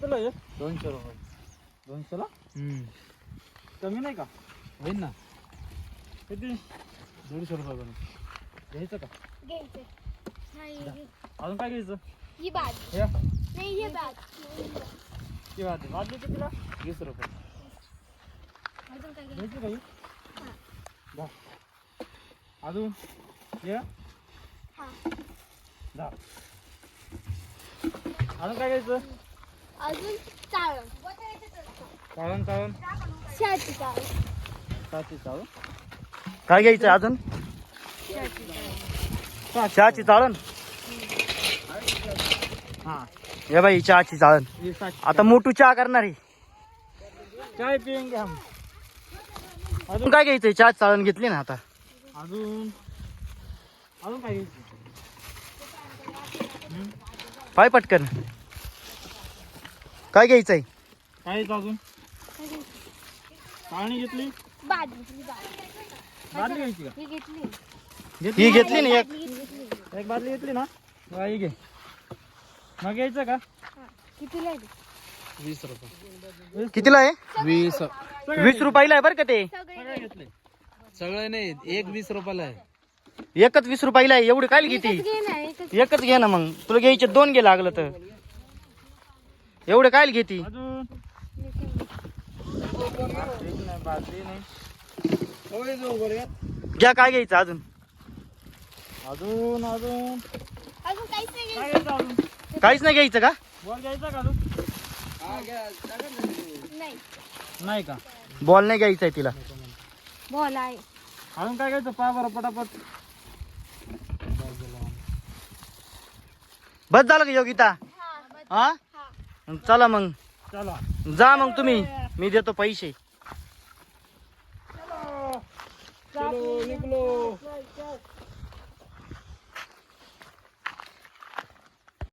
कितीला आहे 200 रुपये. 200ला कमी नाही का होईल ना. किती 150 रुपये करून घ्यायचं का घ्यायचं. नाही अजून काय घ्यायचं ही बाद हे नाही हे बाद ती वाजली वाजली कितीला 20 रुपये. अजून काय घ्यायची का ही जा अजून हे हा जा अजून काय घ्यायचं अजून चाळण चाळण चाळण शहाची चाळण सातशे चाळण काय घ्यायचं अजून चहाची चाळण हा हे बाई चहाची चाळण ये 700 आता मोठू चहा करणार आहे. चाय पियेंगे हम अजून काय घ्यायचंय चहा चाळण घेतली ना आता. अजून अजून काय घ्यायचं पाय पटकन काय घ्यायचंय काय घ्यायचं अजून पाणी घेतली बाद घेतली बाद बादली घ्यायची का ही घेतली ही घेतली ना एक एक बादली घेतली ना ही घे मग घ्यायचं का कितीला आहे ते? 20 रुपये. कितीला आहे 20. 20 रुपयाला आहे बरं का ते. सगळे घेतले सगळं नाही, एक 20 रुपयाला आहे. एकच 20 रुपयाला आहे. एवढी काय घेते घे ना एकच एकच घे ना मग तुला घ्यायचे 2 घे लागलं तर एवढे काय घेते. अजून नाही बादली नाही घ्या काय घ्यायचं अजून अजून अजून अजून काहीच नाही काय घ्यायचं अजून काहीच नाही घ्यायचं का. बॉल घ्यायचा का अजून नाही नाही का बॉल नाही घ्यायचा आहे तिला. बॉल आहे अजून काय घ्यायचं पहा बरं पटापट बस झालं का योगिता हा चला मग चला जा मग तुम्ही मी देतो पैसे.